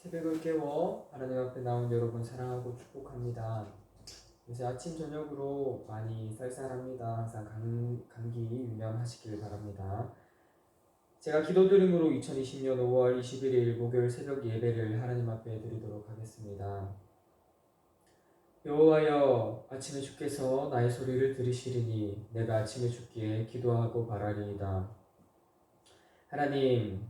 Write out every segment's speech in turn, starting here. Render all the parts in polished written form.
새벽을 깨워 하나님 앞에 나온 여러분 사랑하고 축복합니다. 요새 아침 저녁으로 많이 쌀쌀합니다. 항상 감기 유념하시길 바랍니다. 제가 기도드림으로 2020년 5월 21일 목요일 새벽 예배를 하나님 앞에 드리도록 하겠습니다. 여호와여, 아침에 주께서 나의 소리를 들으시리니 내가 아침에 주께 기도하고 바라리이다. 하나님,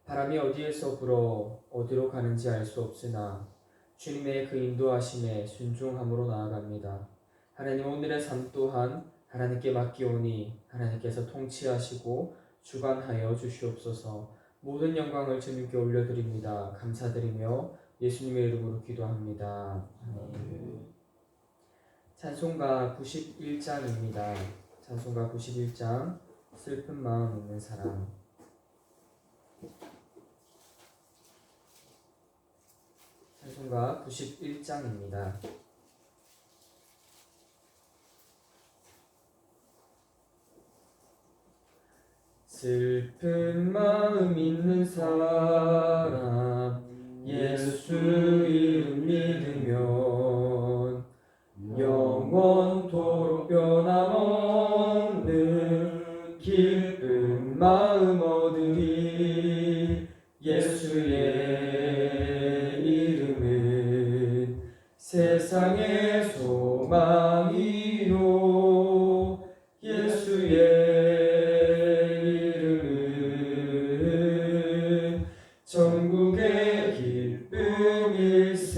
바람이 어디에서 불어 어디로 가는지 알 수 없으나 주님의 그 인도하심에 순종함으로 나아갑니다. 하나님, 오늘의 삶 또한 하나님께 맡기오니 하나님께서 통치하시고 주관하여 주시옵소서. 모든 영광을 주님께 올려드립니다. 감사드리며 예수님의 이름으로 기도합니다. 아멘. 찬송가 91장입니다. 찬송가 91장, 슬픈 마음 있는 사람. 찬송가 91장입니다. 슬픈 마음 있는 사람, 예수 이름 믿으면 영원토록 변함없는 기쁜 마음 얻으리. 예수의 이름은 세상의 소망이요, 예수의 이름은 전국의 기쁨일세.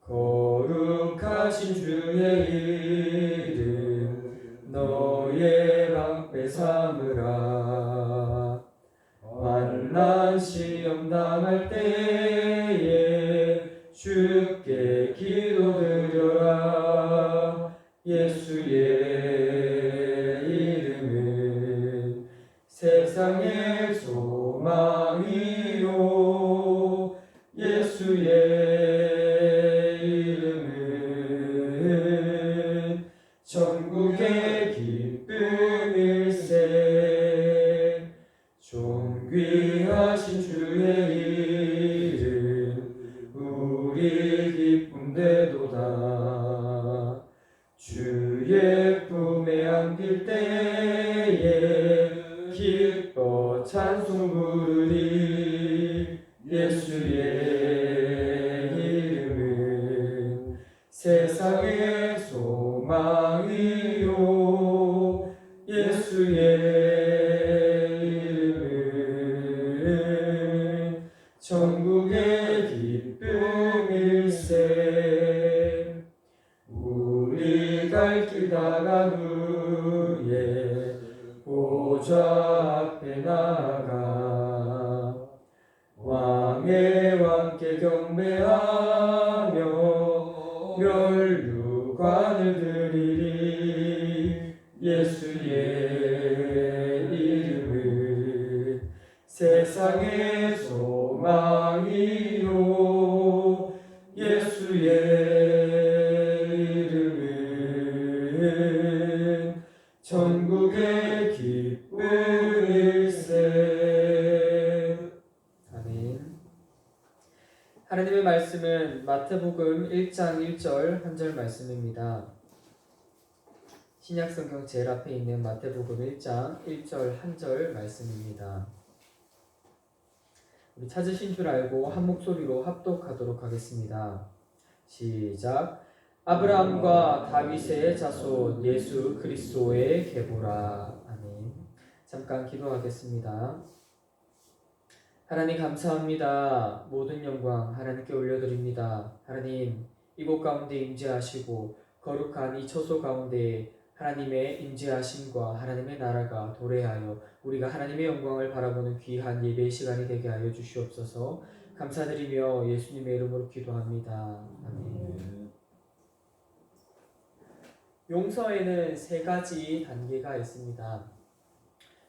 거룩하신 주의 이름 너의 방패 삼으라. 환난 시험 당할 때에 주께 기도드려라. 예수의 이름은 세상의 소망이요, 예수의 이름은 전국의 기쁨일세. 존귀하신 주의 이름 우리 기쁨되도다. 주의 품에 안길 때에 기뻐 찬송 부르리. 예수의 이름은 세상의 소망이요, 예수의 전국의 기쁨일세. 우리 갈 길 다간 후에 보좌 앞에 나가 왕의 왕께 경배하며 멸류관을 드리리. 예수의 이름은 세상의 소망이요, 예수의 이름은 전국의 기쁨일세. 아멘. 하나님의 말씀은 마태복음 1장 1절 한 절 말씀입니다. 신약성경 제일 앞에 있는 마태복음 1장 1절 한 절 말씀입니다. 우리 찾으신 줄 알고 한 목소리로 합독하도록 하겠습니다. 시작. 아브라함과 다윗의 자손 예수 그리스도의 계보라. 아멘. 잠깐 기도하겠습니다. 하나님 감사합니다. 모든 영광 하나님께 올려드립니다. 하나님, 이곳 가운데 임재하시고 거룩한 이 처소 가운데 하나님의 임재하심과 하나님의 나라가 도래하여 우리가 하나님의 영광을 바라보는 귀한 예배의 시간이 되게 하여 주시옵소서. 감사드리며 예수님의 이름으로 기도합니다. 아멘. 용서에는 세 가지 단계가 있습니다.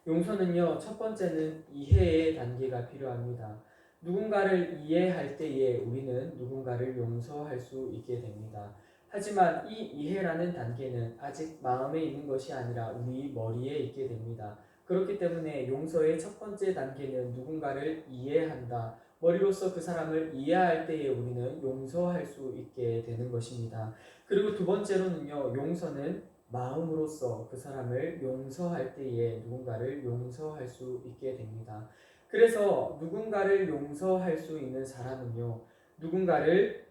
용서는요, 첫 번째는 이해의 단계가 필요합니다. 누군가를 이해할 때에 우리는 누군가를 용서할 수 있게 됩니다. 하지만 이 이해라는 단계는 아직 마음에 있는 것이 아니라 우리 머리에 있게 됩니다. 그렇기 때문에 용서의 첫 번째 단계는 누군가를 이해한다 머리로서 그 사람을 이해할 때에 우리는 용서할 수 있게 되는 것입니다. 그리고 두 번째로는요, 용서는 마음으로서 그 사람을 용서할 때에 누군가를 용서할 수 있게 됩니다. 그래서 누군가를 용서할 수 있는 사람은요, 누군가를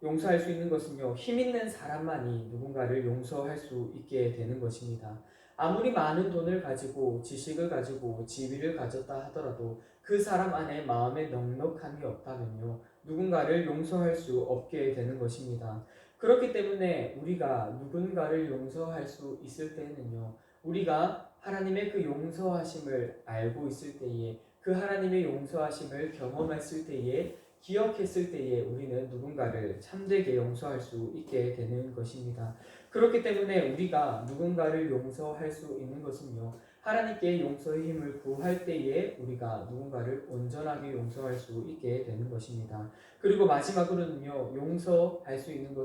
용서할 수 있는 것은요, 힘 있는 사람만이 누군가를 용서할 수 있게 되는 것입니다. 아무리 많은 돈을 가지고 지식을 가지고 지위를 가졌다 하더라도 그 사람 안에 마음의 넉넉함이 없다면요, 누군가를 용서할 수 없게 되는 것입니다. 그렇기 때문에 우리가 누군가를 용서할 수 있을 때는요, 우리가 하나님의 그 용서하심을 알고 있을 때에, 그 하나님의 용서하심을 경험했을 때에, 기억했을 때에 우리는 누군가를 참되게 용서할 수 있게 되는 것입니다. 그렇기 때문에 우리가 누군가를 용서할 수 있는 것은요, 하나님께 용서의 힘을 구할 때에 우리가 누군가를 온전하게 용서할 수 있게 되는 것입니다. 그리고 마지막으로는요, 용서할 수 있는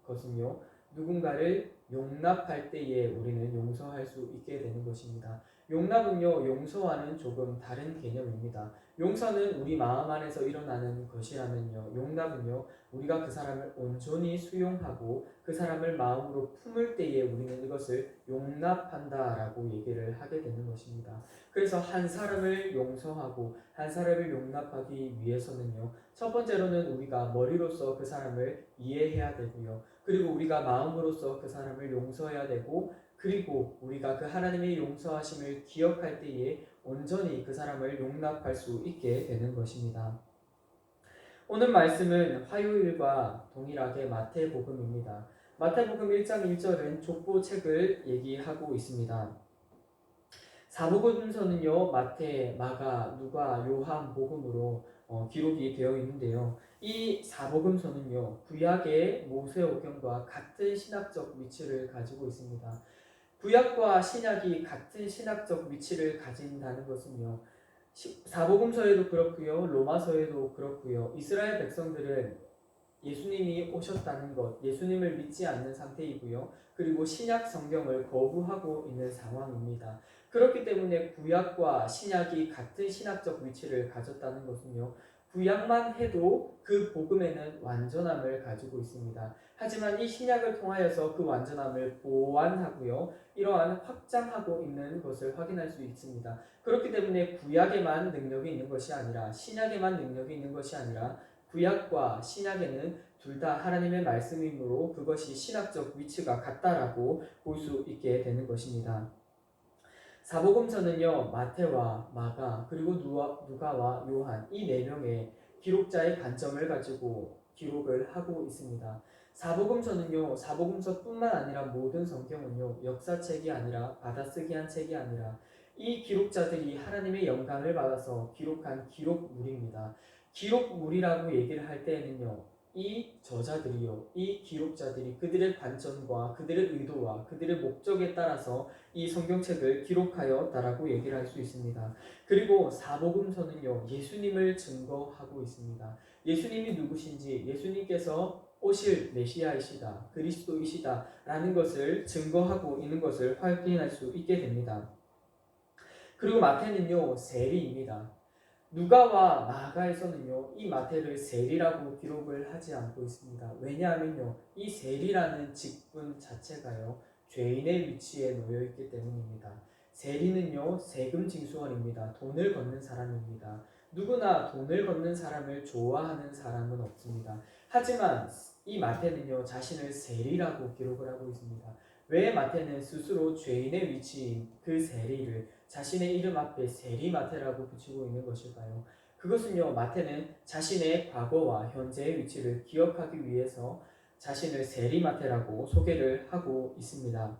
것은요, 누군가를 용납할 때에 우리는 용서할 수 있게 되는 것입니다. 용납은요, 용서와는 조금 다른 개념입니다. 용서는 우리 마음 안에서 일어나는 것이라면요, 용납은요, 우리가 그 사람을 온전히 수용하고 그 사람을 마음으로 품을 때에 우리는 이것을 용납한다라고 얘기를 하게 되는 것입니다. 그래서 한 사람을 용서하고 한 사람을 용납하기 위해서는요, 첫 번째로는 우리가 머리로서 그 사람을 이해해야 되고요, 그리고 우리가 마음으로서 그 사람을 용서해야 되고, 그리고 우리가 그 하나님의 용서하심을 기억할 때에 온전히 그 사람을 용납할 수 있게 되는 것입니다. 오늘 말씀은 화요일과 동일하게 마태복음입니다. 마태복음 1장 1절은 족보책을 얘기하고 있습니다. 사복음서는요, 마태, 마가, 누가, 요한 복음으로 기록이 되어 있는데요. 이 사복음서는요, 구약의 모세오경과 같은 신학적 위치를 가지고 있습니다. 구약과 신약이 같은 신학적 위치를 가진다는 것은요, 사복음서에도 그렇고요, 로마서에도 그렇고요, 이스라엘 백성들은 예수님이 오셨다는 것, 예수님을 믿지 않는 상태이고요, 그리고 신약 성경을 거부하고 있는 상황입니다. 그렇기 때문에 구약과 신약이 같은 신학적 위치를 가졌다는 것은요, 구약만 해도 그 복음에는 완전함을 가지고 있습니다. 하지만 이 신약을 통하여서 그 완전함을 보완하고요, 이러한 확장하고 있는 것을 확인할 수 있습니다. 그렇기 때문에 구약에만 능력이 있는 것이 아니라, 신약에만 능력이 있는 것이 아니라, 구약과 신약에는 둘 다 하나님의 말씀이므로 그것이 신학적 위치가 같다라고 볼 수 있게 되는 것입니다. 사복음서는요, 마태와 마가 그리고 누가와 요한 이 네 명의 기록자의 관점을 가지고 기록을 하고 있습니다. 사복음서는요, 사복음서뿐만 아니라 모든 성경은요, 역사책이 아니라 받아쓰기한 책이 아니라 이 기록자들이 하나님의 영감을 받아서 기록한 기록물입니다. 기록물이라고 얘기를 할 때에는요, 이 저자들이요, 이 기록자들이 그들의 관점과 그들의 의도와 그들의 목적에 따라서 이 성경책을 기록하였다라고 얘기를 할 수 있습니다. 그리고 사복음서는요, 예수님을 증거하고 있습니다. 예수님이 누구신지, 예수님께서 오실 메시아이시다, 그리스도이시다 라는 것을 증거하고 있는 것을 확인할 수 있게 됩니다. 그리고 마태는요, 세리입니다. 누가와 마가에서는요, 이 마태를 세리라고 기록을 하지 않고 있습니다. 왜냐하면요, 이 세리라는 직분 자체가요, 죄인의 위치에 놓여 있기 때문입니다. 세리는요, 세금 징수원입니다. 돈을 걷는 사람입니다. 누구나 돈을 걷는 사람을 좋아하는 사람은 없습니다. 하지만 이 마태는요, 자신을 세리라고 기록을 하고 있습니다. 왜 마태는 스스로 죄인의 위치인 그 세리를 자신의 이름 앞에 세리마태라고 붙이고 있는 것일까요? 그것은요, 마태는 자신의 과거와 현재의 위치를 기억하기 위해서 자신을 세리마태라고 소개를 하고 있습니다.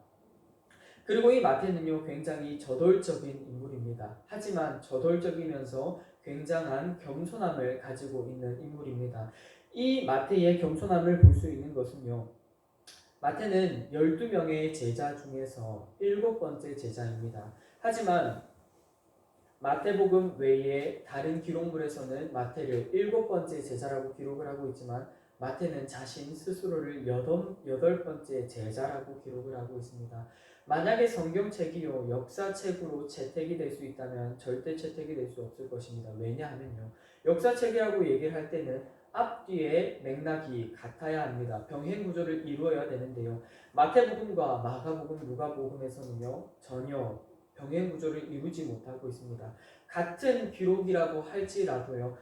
그리고 이 마태는요, 굉장히 저돌적인 인물입니다. 하지만 저돌적이면서 굉장한 겸손함을 가지고 있는 인물입니다. 이 마태의 겸손함을 볼 수 있는 것은요, 마태는 12명의 제자 중에서 7번째 제자입니다. 하지만 마태복음 외에 다른 기록물에서는 마태를 7번째 제자라고 기록을 하고 있지만 마태는 자신 스스로를 8번째 제자라고 기록을 하고 있습니다. 만약에 성경책이요, 역사책으로 채택이 될 수 있다면 절대 채택이 될 수 없을 것입니다. 왜냐하면요, 역사책이라고 얘기를 할 때는 앞뒤의 맥락이 같아야 합니다. 병행 구조를 이루어야 되는데요. 마태복음과 마가복음, 누가복음에서는요 전혀 병행 구조를 이루지 못하고 있습니다. 같은 기록이라고 할지라도요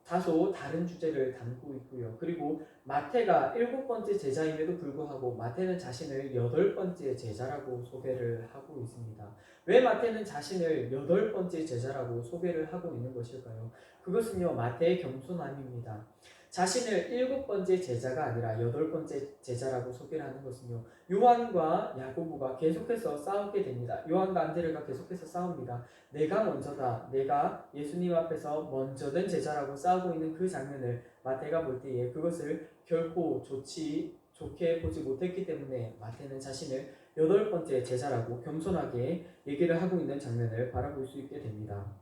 다소 다른 주제를 담고 있고요. 그리고 마태가 7번째 제자임에도 불구하고 마태는 자신을 8번째 제자라고 소개를 하고 있습니다. 왜 마태는 자신을 8번째 제자라고 소개를 하고 있는 것일까요? 그것은요 마태의 겸손함입니다. 자신을 7번째 제자가 아니라 8번째 제자라고 소개를 하는 것은요 요한과 야고보가 계속해서 싸우게 됩니다. 요한과 안드레가 계속해서 싸웁니다. 내가 먼저다. 내가 예수님 앞에서 먼저 된 제자라고 싸우고 있는 그 장면을 마태가 볼 때에 그것을 결코 좋게 보지 못했기 때문에 마태는 자신을 8번째 제자라고 겸손하게 얘기를 하고 있는 장면을 바라볼 수 있게 됩니다.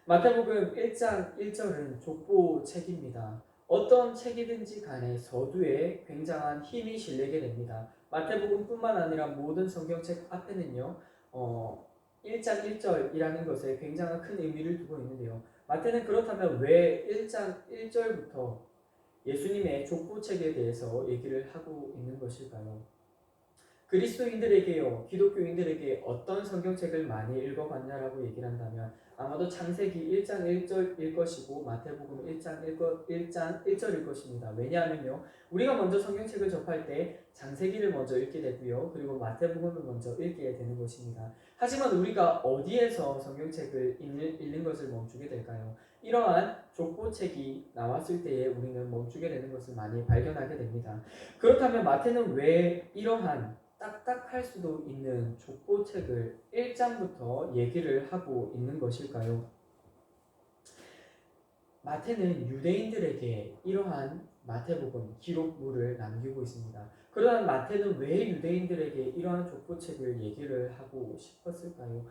마태복음 1장 1절은 족보책입니다. 어떤 책이든지 간에 서두에 굉장한 힘이 실리게 됩니다. 마태복음뿐만 아니라 모든 성경책 앞에는요 1장 1절이라는 것에 굉장한 큰 의미를 두고 있는데요. 마태는 그렇다면 왜 1장 1절부터 예수님의 족보책에 대해서 얘기를 하고 있는 것일까요? 그리스도인들에게요, 기독교인들에게 어떤 성경책을 많이 읽어봤냐라고 얘기를 한다면 아마도 창세기 1장 1절일 것이고 마태복음 1장 1절일 것입니다. 왜냐하면요, 우리가 먼저 성경책을 접할 때 창세기를 먼저 읽게 되고요, 그리고 마태복음을 먼저 읽게 되는 것입니다. 하지만 우리가 어디에서 성경책을 읽는 것을 멈추게 될까요? 이러한 족보책이 나왔을 때에 우리는 멈추게 되는 것을 많이 발견하게 됩니다. 그렇다면 마태는 왜 이러한 딱딱할 수도 있는 족보책을 1장부터 얘기를 하고 있는 것일까요? 마태는 유대인들에게 이러한 마태복음 기록물을 남기고 있습니다. 그러나 마태는 왜 유대인들에게 이러한 족보책을 얘기를 하고 싶었을까요?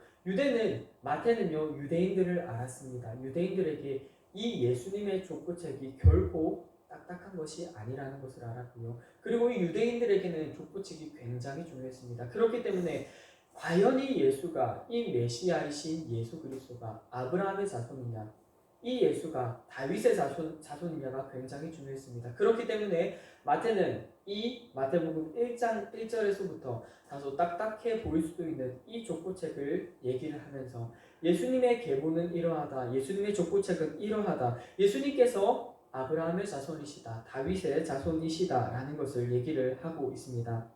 마태는요 유대인들을 알았습니다. 유대인들에게 이 예수님의 족보책이 결코 딱딱한 것이 아니라는 것을 알았고요. 그리고 이 유대인들에게는 족보책이 굉장히 중요했습니다. 그렇기 때문에 과연 이 예수가 이 메시아이신 예수 그리스도가 아브라함의 자손이냐, 이 예수가 다윗의 자손이냐가 굉장히 중요했습니다. 그렇기 때문에 마태는 이 마태복음 1장 1절에서부터 다소 딱딱해 보일 수도 있는 이 족보책을 얘기를 하면서 예수님의 계보는 이러하다, 예수님의 족보책은 이러하다, 예수님께서 아브라함의 자손이시다, 다윗의 자손이시다 라는 것을 얘기를 하고 있습니다.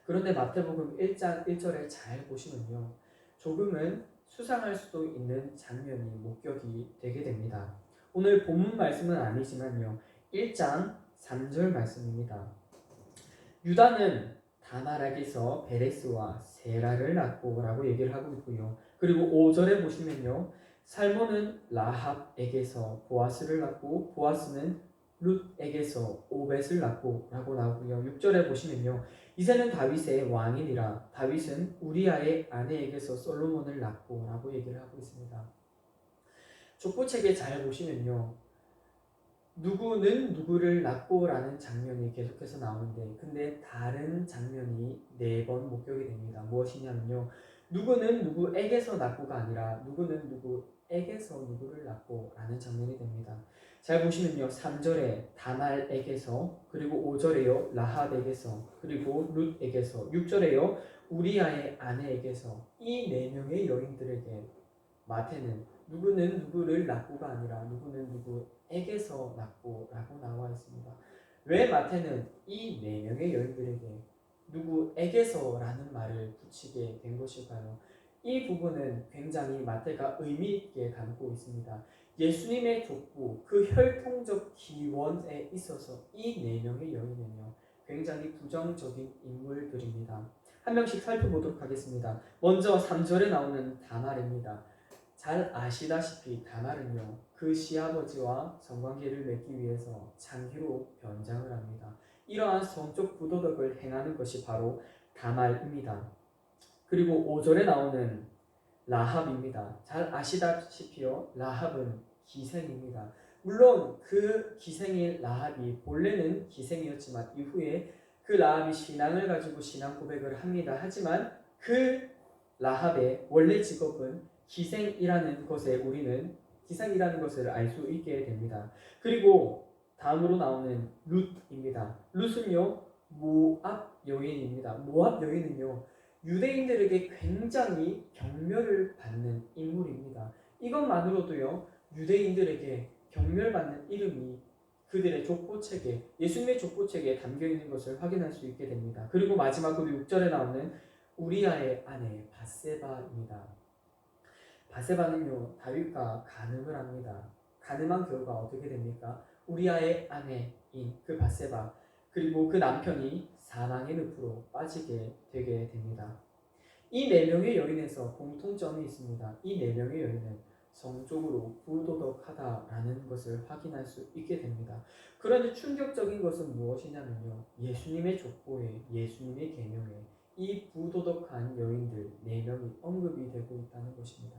그런데 마태복음 1장 1절에 잘 보시면요, 조금은 수상할 수도 있는 장면이 목격이 되게 됩니다. 오늘 본문 말씀은 아니지만요, 1장 3절 말씀입니다. 유다는 다말에게서 베레스와 세라를 낳고 라고 얘기를 하고 있고요. 그리고 5절에 보시면요, 살몬은 라합에게서 보아스를 낳고 보아스는 룻에게서 오벳을 낳고 라고 나오고요. 6절에 보시면요, 이새는 다윗의 왕이니라 다윗은 우리아의 아내에게서 솔로몬을 낳고 라고 얘기를 하고 있습니다. 족보책에 잘 보시면요, 누구는 누구를 낳고 라는 장면이 계속해서 나오는데 근데 다른 장면이 4번 목격이 됩니다. 무엇이냐면요, 누구는 누구에게서 낳고가 아니라 누구는 누구에게서 누구를 낳고 라는 장면이 됩니다. 잘 보시면요, 3절에 다말에게서, 그리고 5절에요 라합에게서, 그리고 룻에게서, 6절에요 우리아의 아내에게서, 이 4명의 여인들에게 마태는 누구는 누구를 낳고가 아니라 누구는 누구에게서 낳고 라고 나와 있습니다. 왜 마태는 이 4명의 여인들에게 누구에게서 라는 말을 붙이게 된 것일까요? 이 부분은 굉장히 마태가 의미 있게 담고 있습니다. 예수님의 족보, 그 혈통적 기원에 있어서 이 4명의 여인은요, 굉장히 부정적인 인물들입니다. 한 명씩 살펴보도록 하겠습니다. 먼저 3절에 나오는 다말입니다. 잘 아시다시피 다말은요, 그 시아버지와 성관계를 맺기 위해서 장기로 변장을 합니다. 이러한 성적 부도덕을 행하는 것이 바로 다말입니다. 그리고 5절에 나오는 라합입니다. 잘 아시다시피요, 라합은 기생입니다. 물론 그 기생인 라합이 본래는 기생이었지만 이후에 그 라합이 신앙을 가지고 신앙 고백을 합니다. 하지만 그 라합의 원래 직업은 기생이라는 것에 우리는 기상이라는 것을 알 수 있게 됩니다. 그리고 다음으로 나오는 룻입니다. 룻은요 모압 여인입니다. 모압 여인은요 유대인들에게 굉장히 경멸을 받는 인물입니다. 이것만으로도요 유대인들에게 경멸받는 이름이 그들의 족보책에 예수님의 족보책에 담겨 있는 것을 확인할 수 있게 됩니다. 그리고 마지막으로 6절에 나오는 우리아의 아내 밧세바입니다. 밧세바는요 다윗과 간음을 합니다. 간음한 결과 어떻게 됩니까? 우리아의 아내인 그 밧세바 그리고 그 남편이 사망의 늪으로 빠지게 되게 됩니다. 이 네 명의 여인에서 공통점이 있습니다. 이 네 명의 여인은 성적으로 부도덕하다라는 것을 확인할 수 있게 됩니다. 그런데 충격적인 것은 무엇이냐면요. 예수님의 족보에 예수님의 계명에 이 부도덕한 여인들 4명이 언급이 되고 있다는 것입니다.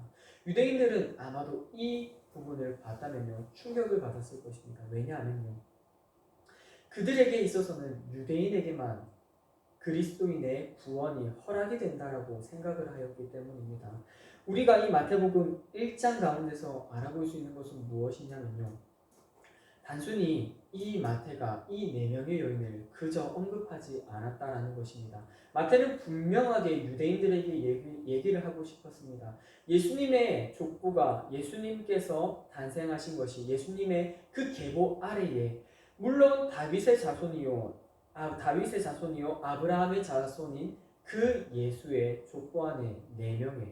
유대인들은 아마도 이 부분을 봤다면요. 충격을 받았을 것입니다. 왜냐하면요. 그들에게 있어서는 유대인에게만 그리스도인의 구원이 허락이 된다라고 생각을 하였기 때문입니다. 우리가 이 마태복음 1장 가운데서 알아볼 수 있는 것은 무엇이냐면요. 단순히 이 마태가 이 4명의 여인을 그저 언급하지 않았다라는 것입니다. 마태는 분명하게 유대인들에게 얘기를 하고 싶었습니다. 예수님의 족보가 예수님께서 탄생하신 것이 예수님의 그 계보 아래에 물론 다윗의 자손이요 아브라함의 자손인 그 예수의 족보 안에 4명의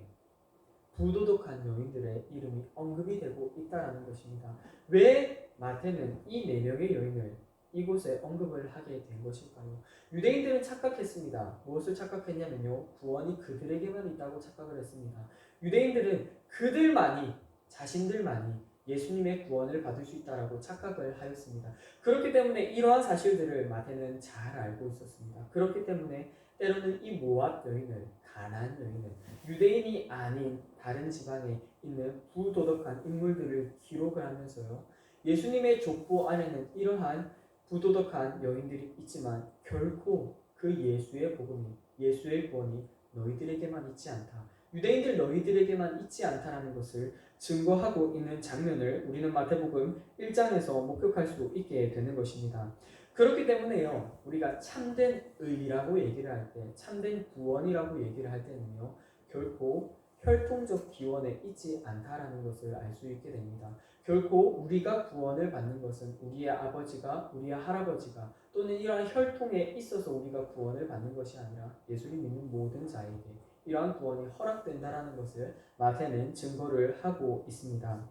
부도덕한 여인들의 이름이 언급이 되고 있다는 것입니다. 왜 마태는 이 4명의 여인을 이곳에 언급을 하게 된 것일까요? 유대인들은 착각했습니다. 무엇을 착각했냐면요. 구원이 그들에게만 있다고 착각을 했습니다. 유대인들은 그들만이 자신들만이 예수님의 구원을 받을 수 있다라고 착각을 하였습니다. 그렇기 때문에 이러한 사실들을 마태는 잘 알고 있었습니다. 그렇기 때문에 때로는 이 모압 여인을 가나안 여인을 유대인이 아닌 다른 지방에 있는 부도덕한 인물들을 기록을 하면서요. 예수님의 족보 안에는 이러한 부도덕한 여인들이 있지만 결코 그 예수의 복음이 예수의 구원이 너희들에게만 있지 않다. 유대인들 너희들에게만 있지 않다라는 것을 증거하고 있는 장면을 우리는 마태복음 1장에서 목격할 수 있게 되는 것입니다. 그렇기 때문에요. 우리가 참된 의라고 얘기를 할 때, 참된 구원이라고 얘기를 할 때는요. 결코 혈통적 기원에 있지 않다라는 것을 알 수 있게 됩니다. 결코 우리가 구원을 받는 것은 우리의 아버지가, 우리의 할아버지가 또는 이러한 혈통에 있어서 우리가 구원을 받는 것이 아니라 예수를 믿는 모든 자에게 이러한 구원이 허락된다라는 것을 마태는 증거를 하고 있습니다.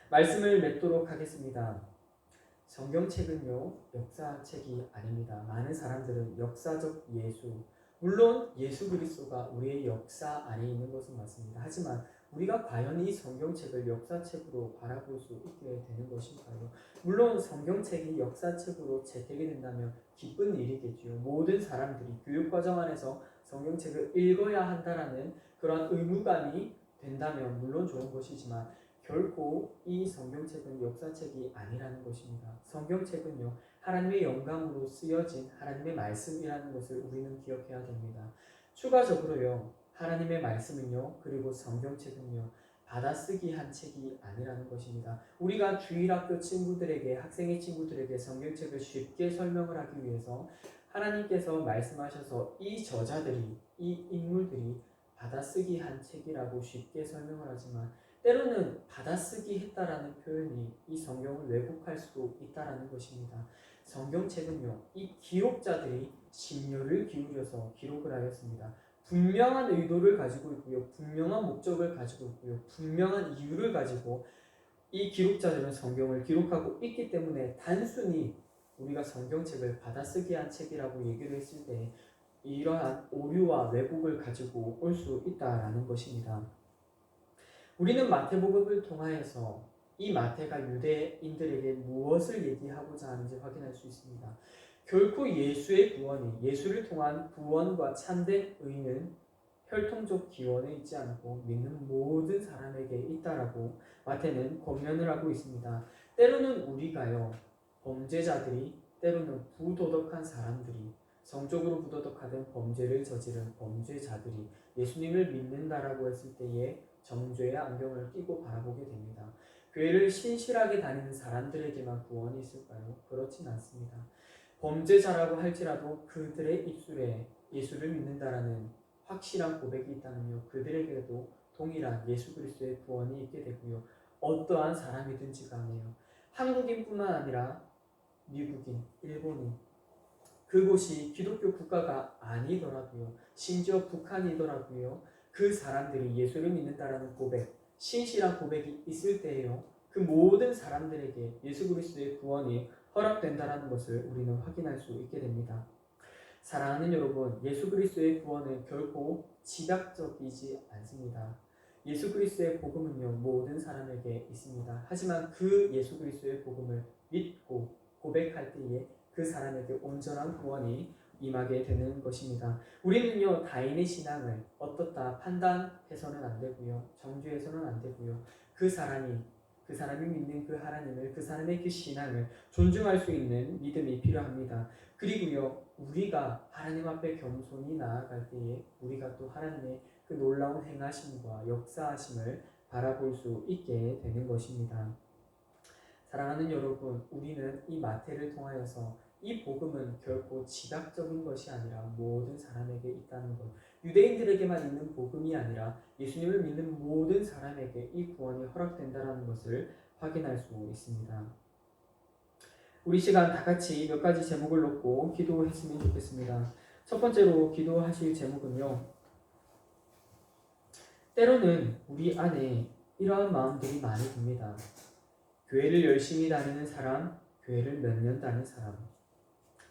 말씀을 맺도록 하겠습니다. 성경책은요 역사책이 아닙니다. 많은 사람들은 역사적 예수 물론 예수 그리스도가 우리의 역사 안에 있는 것은 맞습니다. 하지만 우리가 과연 이 성경책을 역사책으로 바라볼 수 있게 되는 것일까요? 물론 성경책이 역사책으로 채택이 된다면 기쁜 일이겠지요. 모든 사람들이 교육과정 안에서 성경책을 읽어야 한다라는 그런 의무감이 된다면 물론 좋은 것이지만 결코 이 성경책은 역사책이 아니라는 것입니다. 성경책은요 하나님의 영감으로 쓰여진 하나님의 말씀이라는 것을 우리는 기억해야 됩니다. 추가적으로요 하나님의 말씀은요 그리고 성경책은요 받아쓰기 한 책이 아니라는 것입니다. 우리가 주일학교 친구들에게 학생의 친구들에게 성경책을 쉽게 설명을 하기 위해서 하나님께서 말씀하셔서 이 저자들이 이 인물들이 받아쓰기 한 책이라고 쉽게 설명을 하지만 때로는 받아쓰기 했다라는 표현이 이 성경을 왜곡할 수도 있다라는 것입니다. 성경책은요 이 기록자들이 심려를 기울여서 기록을 하였습니다. 분명한 의도를 가지고 있고요. 분명한 목적을 가지고 있고요. 분명한 이유를 가지고 이 기록자들은 성경을 기록하고 있기 때문에 단순히 우리가 성경책을 받아쓰기 한 책이라고 얘기를 했을 때 이러한 오류와 왜곡을 가지고 올 수 있다라는 것입니다. 우리는 마태복음을 통하여서 이 마태가 유대인들에게 무엇을 얘기하고자 하는지 확인할 수 있습니다. 결코 예수의 구원이 예수를 통한 구원과 참된 의는 혈통적 기원에 있지 않고 믿는 모든 사람에게 있다라고 마태는 권면을 하고 있습니다. 때로는 우리가요 범죄자들이 때로는 부도덕한 사람들이 성적으로 부도덕하던 범죄를 저지른 범죄자들이 예수님을 믿는다라고 했을 때에 정죄의 안경을 끼고 바라보게 됩니다. 교회를 신실하게 다니는 사람들에게만 구원이 있을까요? 그렇진 않습니다. 범죄자라고 할지라도 그들의 입술에 예수를 믿는다라는 확실한 고백이 있다면요, 그들에게도 동일한 예수 그리스도의 구원이 있게 되고요. 어떠한 사람이든지 간에요. 한국인뿐만 아니라 미국인, 일본인, 그곳이 기독교 국가가 아니더라도요, 심지어 북한이더라도요, 그 사람들이 예수를 믿는다라는 고백, 신실한 고백이 있을 때에요, 그 모든 사람들에게 예수 그리스도의 구원이 허락된다라는 것을 우리는 확인할 수 있게 됩니다. 사랑하는 여러분, 예수 그리스도의 구원은 결코 지각적이지 않습니다. 예수 그리스도의 복음은요, 모든 사람에게 있습니다. 하지만 그 예수 그리스도의 복음을 믿고 고백할 때에 그 사람에게 온전한 구원이 임하게 되는 것입니다. 우리는요, 다인의 신앙을 어떻다 판단해서는 안 되고요, 정죄해서는 안 되고요, 그 사람이 믿는 그 하나님을, 그 사람의 그 신앙을 존중할 수 있는 믿음이 필요합니다. 그리고요, 우리가 하나님 앞에 겸손히 나아갈 때에 우리가 또 하나님의 그 놀라운 행하심과 역사하심을 바라볼 수 있게 되는 것입니다. 사랑하는 여러분, 우리는 이 마태를 통하여서 이 복음은 결코 지각적인 것이 아니라 모든 사람에게 있다는 것, 유대인들에게만 있는 복음이 아니라 예수님을 믿는 모든 사람에게 이 구원이 허락된다는 것을 확인할 수 있습니다. 우리 시간 다 같이 몇 가지 제목을 놓고 기도했으면 좋겠습니다. 첫 번째로 기도하실 제목은요, 때로는 우리 안에 이러한 마음들이 많이 듭니다. 교회를 열심히 다니는 사람, 교회를 몇 년 다닌 사람,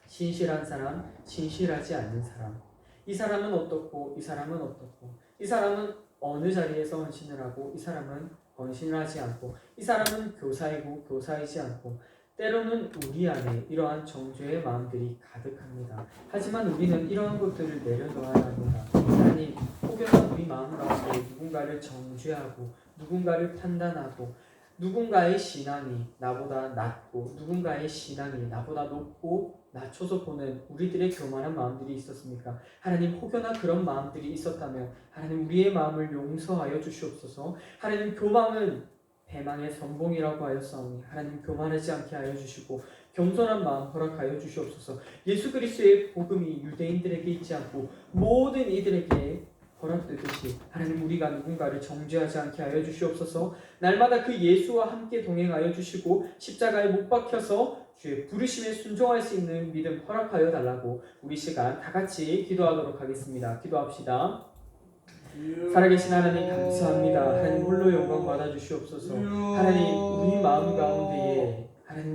신실한 사람, 신실하지 않는 사람, 이 사람은 어떻고 이 사람은 어떻고, 이 사람은 어느 자리에서 헌신을 하고 이 사람은 헌신을 하지 않고, 이 사람은 교사이고 교사이지 않고, 때로는 우리 안에 이러한 정죄의 마음들이 가득합니다. 하지만 우리는 이러한 것들을 내려놓아야 합니다. 하나님, 혹여나 우리 마음 가운데 누군가를 정죄하고 누군가를 판단하고 누군가의 신앙이 나보다 낮고 누군가의 신앙이 나보다 높고 낮춰서 보는 우리들의 교만한 마음들이 있었습니까? 하나님, 혹여나 그런 마음들이 있었다면 하나님, 우리의 마음을 용서하여 주시옵소서. 하나님, 교만은 배망의 선봉이라고 하였사오니 하나님, 교만하지 않게 하여 주시고 겸손한 마음 허락하여 주시옵소서. 예수 그리스도의 복음이 유대인들에게 있지 않고 모든 이들에게 허락되듯이 하나님, 우리가 누군가를 정죄하지 않게 하여 주시옵소서. 날마다 그 예수와 함께 동행하여 주시고 십자가에 못 박혀서 주의 부르심에 순종할 수 있는 믿음 허락하여 달라고 우리 시간 다 같이 기도하도록 하겠습니다. 기도합시다. 살아계신 하나님, 감사합니다. 하나님, 홀로 영광 받아주시옵소서. 하나님,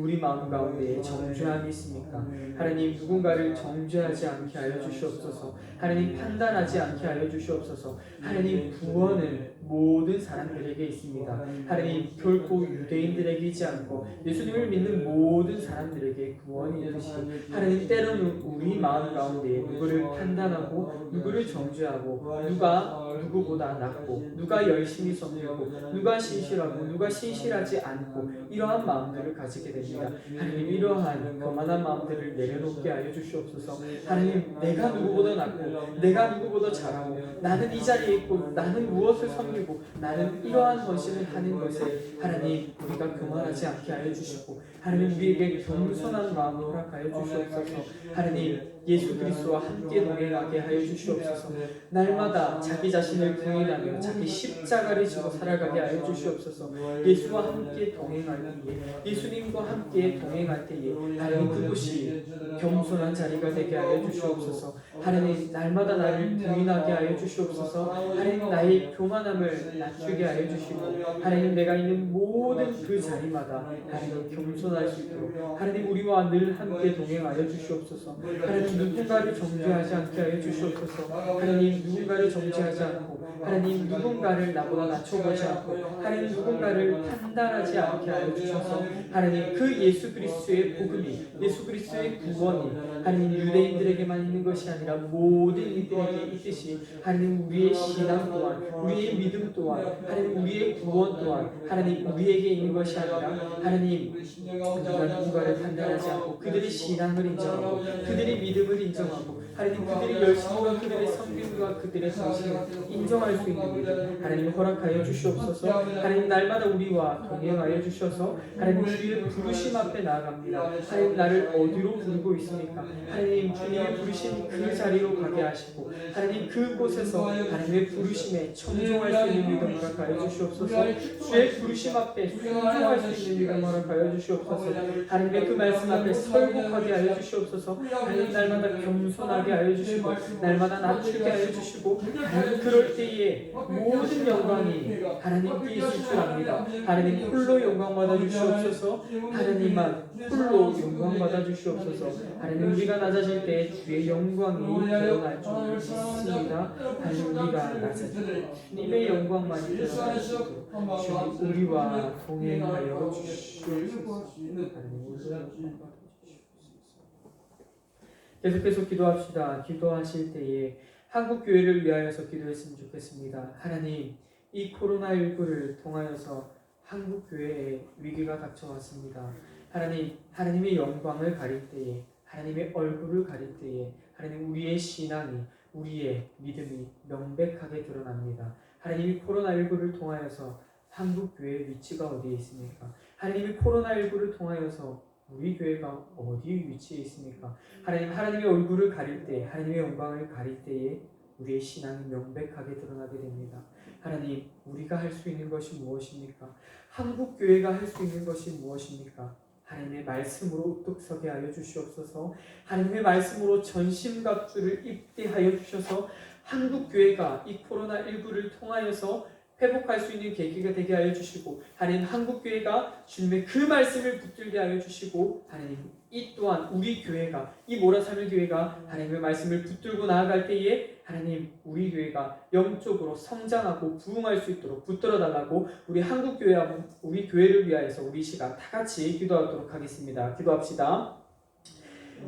우리 마음 가운데에 정죄함이 있습니까? 하나님, 누군가를 정죄하지 않게 하여 주시옵소서. 하나님, 판단하지 않게 하여 주시옵소서. 하나님, 구원은 모든 사람들에게 있습니다. 하나님, 결코 유대인들에게 있지 않고 예수님을 믿는 모든 사람들에게 구원이 있듯이 하나님, 때로는 우리 마음 가운데 누구를 판단하고 누구를 정죄하고 누가 누구보다 낫고 누가 열심히 섬기고 누가 신실하고 누가 신실하지 않고 이러한 마음들을 가지게 됩니다. 하나님, 이러한 교만한 마음들을 내려놓게 하여 주시옵소서. 하나님, 내가 누구보다 낫고 내가 누구보다 잘하고 나는 이 자리에 있고 나는 무엇을 섬기고 나는 이러한 헌신을 하는 것에 하나님, 우리가 교만하지 않게 하여 주시고 하나님, 우리에게 겸손한 마음을 허락하여 주시옵소서. 하나님, 예수 그리스도와 함께 동행하게 하여 주시옵소서. 날마다 자기 자신을 부인하며 자기 십자가를 지고 살아가게 하여 주시옵소서. 예수와 함께 동행할 때에, 예수님과 함께 동행할 때에 하나님, 그곳이 겸손한 자리가 되게 하여 주시옵소서. 하나님, 날마다 나를 부인하게 하여 주시옵소서. 하나님, 나의 교만함을 낮추게 하여 주시고 하나님, 내가 있는 모든 그 자리마다 하나님, 겸손할 수 있도록 하나님, 우리와 늘 함께 동행하여 주시옵소서. 하나님, 누군가를 정죄하지 않게 하여 주시옵소서. 하나님, 누군가를 정죄하지 않고 하나님, 누군가를 나보다 낮춰보지 않고 하나님, 누군가를 판단하지 않게 하여 주셔서 하나님, 그 예수 그리스도의 복음이, 예수 그리스도의 구원이 하나님, 유대인들에게만 있는 것이 아니라 모든 이들에게 있듯이 하나님, 우리의 신앙 또한, 우리의 믿음 또한, 하나님, 우리의 구원 또한 하나님, 우리에게 있는 것이 아니라 하나님, 우리가 누군가를 판단하지 않고 그들의 신앙을 인정하고 그들의 믿음을 인정하고 하나님, 그들의 열심과 그들의 섬김과 그들의 정신을 인정하고 순종할 수 있는 믿음 하나님 허락하여 주시옵소서. 하나님 날마다 우리와 동행하여 주셔서 하나님 주의 부르심 앞에 나아갑니다. 하나님 나를 어디로 부르고 있습니까? 하나님 주님의 부르신 그 자리로 가게 하시고 하나님 그곳에서 하나님의 부르심에 청종할 수 있는 믿음 허락하여 주시옵소서. 주의 부르심 앞에 순종할 수 있는 믿음 허락하여 주시옵소서. 하나님의 그 말씀 앞에 설곡하게 하여 주시옵소서. 하나님 날마다 겸손하게 하여 주시고 날마다 낮추게 하여 주시고 하나님 그럴 때에 모든 영광이 하나님께 있을 줄 압니다. 하나님 홀로 영광 받아 주시옵소서. 하나님만 홀로 영광 받아 주시옵소서. 하나님 우리가 낮아질 때 주의 영광이 드러날 줄 믿습니다. 하나님 우리가 낮아질 때 주님의 영광만이 드러날 줄 주님 우리와 동행하여 주시옵소서. 하나님 계속해서 기도합시다. 기도하실 때에 한국 교회를 위하여서 기도했으면 좋겠습니다. 하나님, 이 코로나19를 통하여서 한국 교회에 위기가 닥쳐왔습니다. 하나님, 하나님의 영광을 가릴 때에, 하나님의 얼굴을 가릴 때에, 하나님 우리의 신앙이, 우리의 믿음이 명백하게 드러납니다. 하나님이 코로나19를 통하여서 한국 교회의 위치가 어디에 있습니까? 하나님이 코로나19를 통하여서 우리 교회가 어디 위치에 있습니까? 하나님의 얼굴을 가릴 때, 하나님의 영광을 가릴 때에 우리의 신앙이 명백하게 드러나게 됩니다. 하나님, 우리가 할 수 있는 것이 무엇입니까? 한국 교회가 할 수 있는 것이 무엇입니까? 하나님의 말씀으로 우뚝 서게 하여 주시옵소서. 하나님의 말씀으로 전심갑주를 입게 하여 주셔서 한국 교회가 이 코로나19를 통하여서 회복할 수 있는 계기가 되게 하여 주시고 하나님 한국교회가 주님의 그 말씀을 붙들게 하여 주시고 하나님 이 또한 우리 교회가 이 모라사밀 교회가 하나님의 말씀을 붙들고 나아갈 때에 하나님 우리 교회가 영적으로 성장하고 부흥할 수 있도록 붙들어 달라고 우리 한국교회하고 우리 교회를 위하여서 우리 시간 다 같이 기도하도록 하겠습니다. 기도합시다.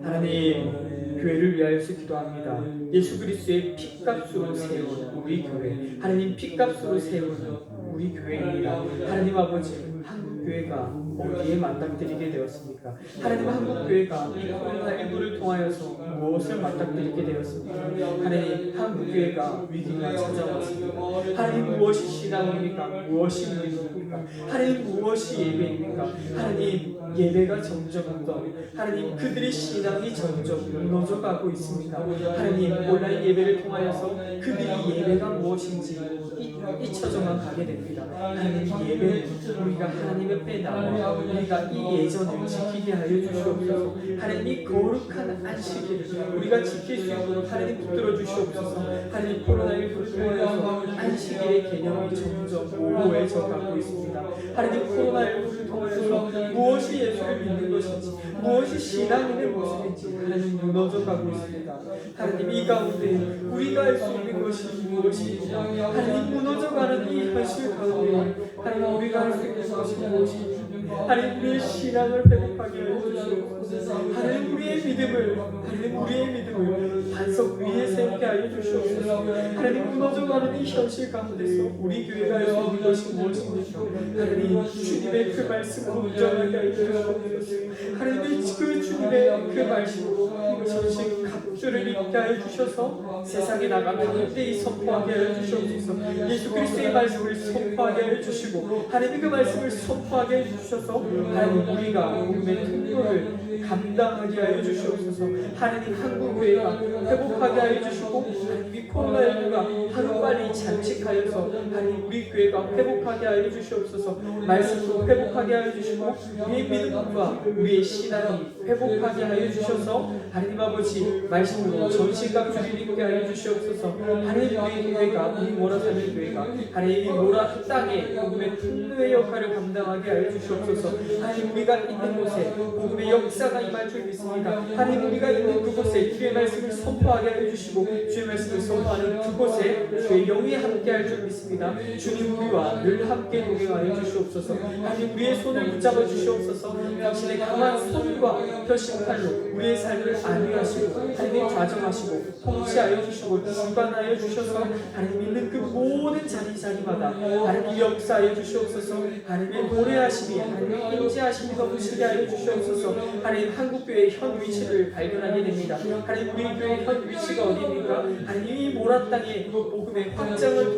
하나님 교회를 위하여서 기도합니다. 예수 그리스도의 피값으로 세운 우리 교회 하나님 피값으로 세운 우리 교회입니다. 하나님 아버지 한국교회가 어디에 맞닥뜨리게 되었습니까? 하나님 한국교회가 이 코로나19를 통하여서 무엇을 맞닥뜨리게 되었습니까? 하나님 한국교회가 위기가 찾아왔습니다. 하나님 무엇이 신앙입니까? 무엇이 믿음입니까? 하나님 무엇이 예배입니까? 하나님 예배가 점점 더 하나님 그들의 신앙이 점점 무너져 가고 있습니다. 하나님 온라인 예배를 통하여서 그들이 예배가 무엇인지 잊혀져만 가게 됩니다. 하나님 예배는 우리가 하나님 옆에 나와 우리가 이 예전을 지키게 하여 주시옵소서. 하나님 이 거룩한 안식일을 우리가 지킬 수 있도록 하나님 붙들어 주시옵소서. 하나님 코로나19를 통하여서 안식일의 개념이 점점 모호해져 가고 있습니다. 하나님 코로나19를 통하여서 무엇이 예수를 믿는 것인지 무엇이 신앙인의 모습인지 하나님 무너져 가고 있습니다. 하나님 이 가운데 우리가 할 수 있는 것이 무엇입니까? 하나님 무너져가는 이 현실 가운데 하나님 우리가 할 수 있는 것이 무엇입니까? 하나님 우리의 신앙을 회복하게 하여 주시옵소서. 하나님 우리의 믿음을 반석 위에 세우게 하여 주시옵소서. 하나님 무너져가는 이 현실 가운데서 우리 교회가 할 수 있는 것이 무엇입니까? 하나님 주님의 그 말씀으로 운전하게 하여 주시옵소서. 하나님 그 주님의 그 말씀으로 전신 갑주를 입게 하여 주셔서 세상에 나가 담대히 선포하게 하여 주시옵소서. 예수 그리스도의 말씀을 선포하게 하여 주시고 하나님 그 말씀을 선포하게 하여 주셔서 하나님 우리가 복음의 통로를 감당하게 하여 주시옵소서. 하나님 한국교회가 회복하게 하여 주시고 하나님 이 코로나19가 하루빨리 잠식하여서 하나님 우리 교회가 회복하게 하여 주시옵소서. 말씀으로 회복하게 하여 주시고 우리의 믿음과 우리의 신앙이 회복하게 하여 주셔서 하나님 아버지 말씀으로 전신갑주를 입게 하여 주시옵소서. 하나님 우리 교회가 우리 모라사밀 교회가 하나님 이 모라 땅에 복음의 통로의 역할을 감당하게 하여 주시옵소서. 하나님 우리가 있는 곳에 복음의 역사가 임할 줄 믿습니다. 하나님 우리가 있는 그곳에 주의 말씀을 선포하게 하여 주시고 주의 말씀을 선포하는 그곳에 주의 영이 함께할 줄 믿습니다. 주님 우리와 늘 함께 동행하여 주시옵소서. 하나님 우리의 손을 붙잡아 주시옵소서. 당신의 강한 손과 펴심팔로 우리의 삶을 안위하시고 하나님 좌정하시고 통치하여 주시고 주관하여 주셔서 하나님 있는 그 모든 자리마다 하나님 역사하여 주시옵소서. 하나님의 보내하심이 하나님 인지하심이 넘치게 하여 주시옵소서. 하나님 한국교회의 현 위치를 발견하게 됩니다. 하나님 우리 교회의 현 위치가 어디입니까? 하나님 이 모라 땅의 복음의 확장을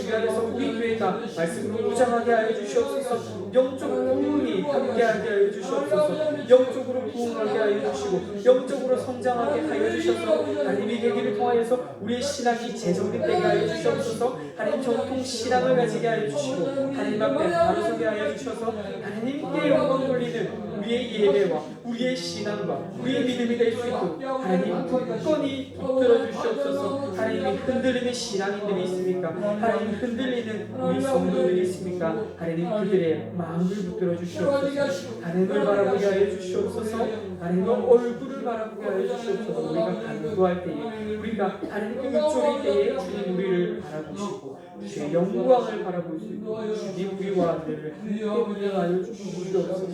위하여서 우리 교회가 말씀으로 무장하게 하여 주시옵소서. 영적 부흥이 함께하게 하여 주시옵소서. 영적으로 부흥하게 하여 주시고 영적으로 성장하게 하여 주셔서 하나님 이 계기를 통하여서 우리의 신앙이 재정립되게 하여 주시옵소서. 하나님 정통 신앙을 가지게 하여 주시고 하나님 앞에 바로 서게 하여 주셔서 하나님께 영광 돌리는 우리의 예배와 우리의 신앙과 우리의 믿음이 될 수 있도록 하나님 굳건히 붙들어 주시옵소서. 하나님이 흔들리는 신앙인들이 있습니까? 하나님 흔들리는 우리 성도들이 있습니까? 하나님 그들의 마음을 붙들어 주시옵소서. 하나님을 바라보게 하여 주시옵소서. 하나님의 얼굴을 바라보게 하여 주시옵소서. 우리가 간구할 때에 우리가 하나님께 의존할 때에 주님 우리를 바라보시고 주의 영광을 바라볼 수 있도록 주님 우리와 늘 함께 운행하여 주시옵소서.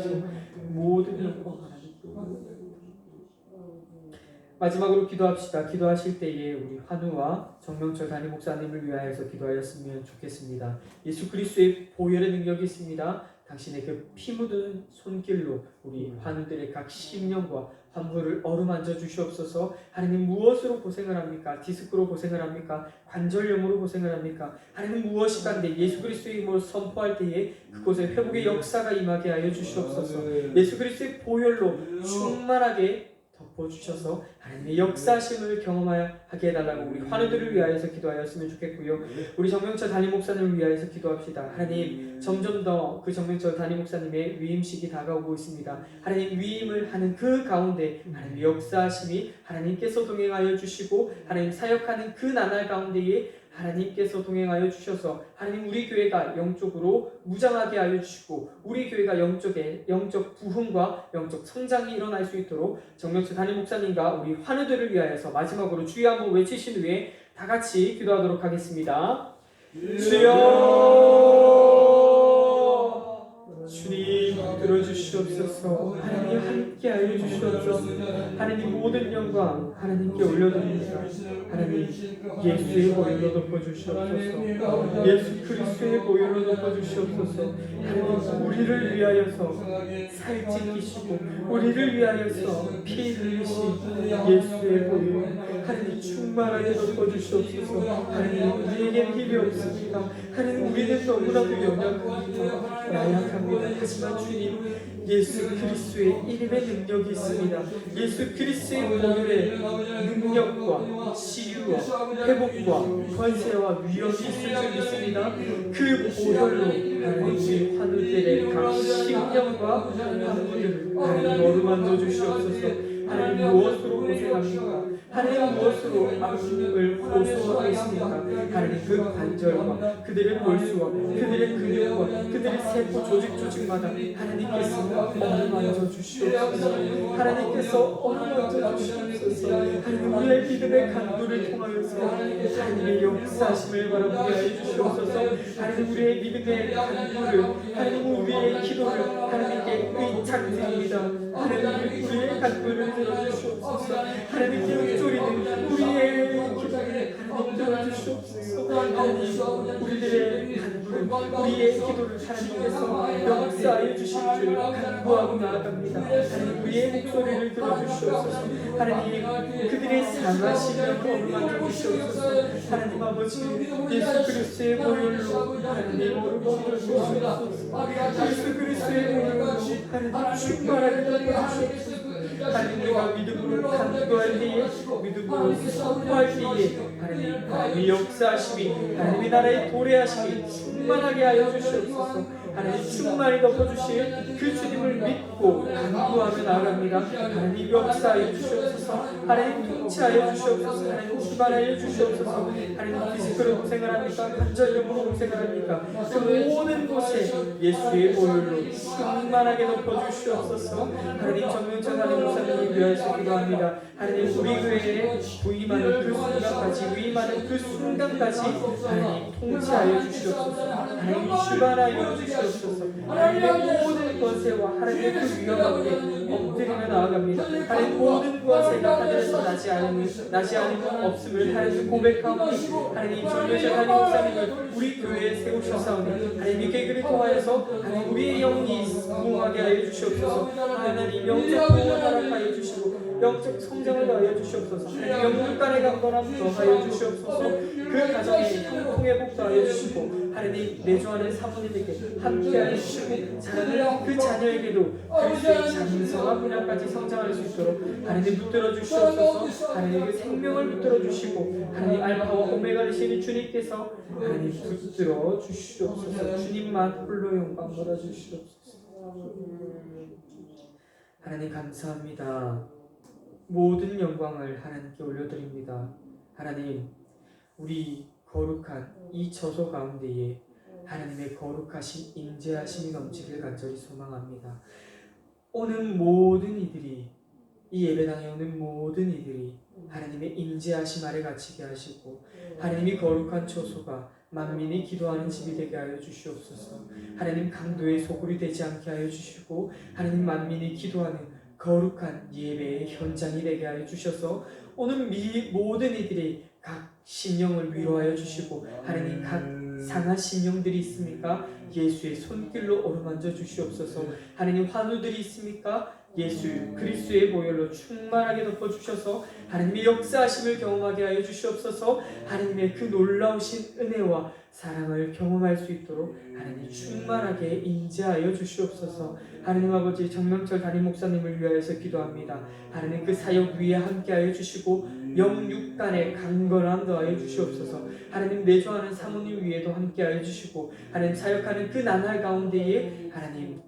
모든 영광 하나님께. 마지막으로 기도합시다. 기도하실 때에 우리 환우와 정명철 담임 목사님을 위하여서 기도하였으면 좋겠습니다. 예수 그리스도의 보혈의 능력이 있습니다. 당신의 그 피 묻은 손길로 우리 환우들의 각 심령과 환부를 어루만져 주시옵소서. 하나님 무엇으로 고생을 합니까? 디스크로 고생을 합니까? 관절염으로 고생을 합니까? 하나님 무엇이 간데 예수 그리스도의 이름으로 선포할 때에 그곳에 회복의 역사가 임하게 하여 주시옵소서. 예수 그리스도의 보혈로 충만하게 덮어주셔서 하나님의 역사심을 경험하게 해달라고 우리 환우들을 위하여서 기도하였으면 좋겠고요. 우리 정명철 담임 목사님을 위하여서 기도합시다. 하나님 점점 더 그 정명철 담임 목사님의 위임식이 다가오고 있습니다. 하나님 위임을 하는 그 가운데 하나님의 역사심이 하나님께서 동행하여 주시고 하나님 사역하는 그 나날 가운데에 하나님께서 동행하여 주셔서 하나님 우리 교회가 영적으로 무장하게 하여 주시고 우리 교회가 영적 부흥과 영적 성장이 일어날 수 있도록 정명철 담임 목사님과 우리 환우들을 위하여서 마지막으로 주여 한번 외치신 후에 다 같이 기도하도록 하겠습니다. 주여 주님 들어주시옵소서. 하나님 함께하여 주시옵소서. 하나님 모든 영광 하나님께 올려드립니다. 하나님 예수의 보혈로 덮어주시옵소서. 예수 그리스도의 보혈로 덮어주시옵소서. 하나님 우리를 위하여서 살찌기시고 우리를 위하여서 피 흘리신 예수의 보혈 하나님 충만하게 덮어주시옵소서. 하나님 우리에게 힘이 없습니다. 하나님 우리는 너무나도 연약합니다. 나약합니다. 하지만 주님 예수 그리스도의 이름의 능력이 있습니다. 예수 그리스도의 보혈의 능력과 치유와 회복과 권세와 위엄이 있을 줄 믿습니다. 그 보혈로 하나님 우리 환우들의 각 심령과 환부들을 하나님 어루만져 주시옵소서. 하나님 무엇으로 고생합니까? 하나님 무엇으로 아픔을 호소하고 계십니까? 하나님 그 관절과 그들의 골수와 그들의 근육과 그들의 세포 조직마다 하나님께서 어루만져 주시옵소서. 하나님께서 어루만져 주시옵소서. 하나님 우리의 믿음의 간구를 통하여서 하나님의 역사심을 바라보게 하여 주시옵소서. 하나님 우리의 믿음의 간구를 하나님 우리의 기도를 하나님께 의탁드립니다. 하나님 우리의 간구를 들어주시옵소서. 하나님께 읊조리는 우리의 기도를 하나님 들어주시옵소서. 하나님 우리들의 간구를 우리의 기도를 하나님께서 역사하여 주실 줄 간구하고 나아갑니다. 하나님 우리의 목소리를 들어주시옵소서. 하나님 그들의 상하심을 어루만져 주시옵소서. 하나님 아버지 예수 그리스도의 보혈로 하나님 어루만져 주시옵소서. 예수 그리스도의 보혈로 하나님 충만하게 덮어주시옵소서. 하나님 우리가 믿음으로 간구할 때에 믿음으로 선포할 때에 하나님의 역사하심이 하나님의 나라의 도래하심이 충만하게 하여 주시옵소서. 하나님 충만히 덮어주실 그 주님을 믿고 간구하며 나아갑니다. 하나님 역사하여 주시옵소서. 하나님 통치하여 주시옵소서. 하나님 기반하여 주시옵소서. 하나님 피지컬로 고생을 합니까? 관절염으로 고생을 합니까? 그 모든 곳에 예수의 보혈로 충만하게 덮어주시옵소서. 하나님 정명철 담임 목사님을 위하여서 기도합니다. 하나님 우리 교회에 부임하는 그 순간까지 위임하는 그 순간까지 하나님 통치하여 주시옵소서. 하나님 주관하여 주시옵소서. 하나님의 모든 권세와 하나님의 그 위엄 앞에 엎드리며 나아갑니다. 하나님 모든 권세가 하늘에서 나지 않은 없음을 하나님 고백하오니 하나님 전도자 하나님 목사님을 우리 교회에 세우셨사오니 하나님 이 계기를 통하여서 하나님 우리의 영이 부흥하게 하여 주시옵소서. 하나님 영적 부흥을 허락하여 주시고 영적 성장을 더하여 주시옵소서. 하나님 영육 간의 강건함 더하여 주시옵소서. 그 가정에 형통의 복 더하여 주시고 하나님 내주하는 사모님에게 함께하여 주시고 자라는 그 자녀에게도 그리스도의 장성한 분야까지 성장할 수 있도록 하나님 붙들어 주시옵소서. 하나님 그 생명을 붙들어 주시고 하나님 알파와 오메가 되시는 주님께서 하나님 붙들어 주시옵소서. 주님만 홀로 영광 받아 주시옵소서. 하나님 감사합니다. 모든 영광을 하나님께 올려드립니다. 하나님 우리 거룩한 이 처소 가운데에 하나님의 거룩하신 임재하심이 넘치길 간절히 소망합니다. 오는 모든 이들이 이 예배당에 오는 모든 이들이 하나님의 임재하심 아래 갇히게 하시고 하나님이 거룩한 처소가 만민이 기도하는 집이 되게 하여 주시옵소서. 하나님 강도의 소굴이 되지 않게 하여 주시고 하나님 만민이 기도하는 거룩한 예배의 현장이 되게 하여 주셔서 오는 모든 이들이 각 심령을 위로하여 주시고 하나님 각 상한 심령들이 있습니까? 예수의 손길로 어루만져 주시옵소서. 하나님 환우들이 있습니까? 예수 그리스도의 보혈로 충만하게 덮어주셔서 하나님의 역사하심을 경험하게 하여 주시옵소서. 하나님의 그 놀라우신 은혜와 사랑을 경험할 수 있도록 하나님 충만하게 임재하여 주시옵소서. 하나님 아버지 정명철 담임 목사님을 위하여서 기도합니다. 하나님 그 사역 위에 함께하여 주시고 영육간의 강건함 더하여 주시옵소서. 하나님 내조하는 사모님 위에도 함께하여 주시고 하나님 사역하는 그 나날 가운데에 하나님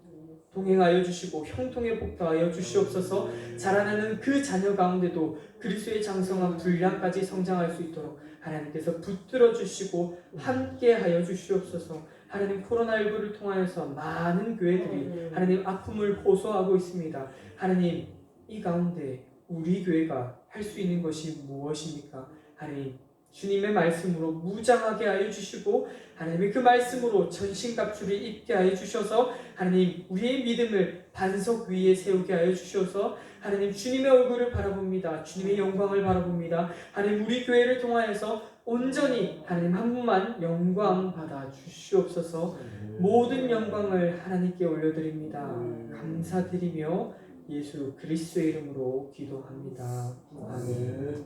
동행하여 주시고 형통의 복 더하여 주시옵소서. 자라나는 그 자녀 가운데도 그리스도의 장성한 분량까지 성장할 수 있도록 하나님께서 붙들어 주시고 함께하여 주시옵소서. 하나님 코로나19를 통하여서 많은 교회들이 하나님 아픔을 호소하고 있습니다. 하나님 이 가운데 우리 교회가 할 수 있는 것이 무엇입니까? 하나님 주님의 말씀으로 무장하게 하여 주시고 하나님의 그 말씀으로 전신갑주를 입게 하여 주셔서 하나님 우리의 믿음을 반석 위에 세우게 하여 주셔서 하나님 주님의 얼굴을 바라봅니다. 주님의 영광을 바라봅니다. 하나님 우리 교회를 통하여서 온전히 하나님 한 분만 영광 받아 주시옵소서. 모든 영광을 하나님께 올려드립니다. 감사드리며 예수 그리스도의 이름으로 기도합니다. 아멘.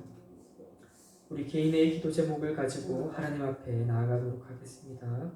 우리 개인의 기도 제목을 가지고 하나님 앞에 나아가도록 하겠습니다.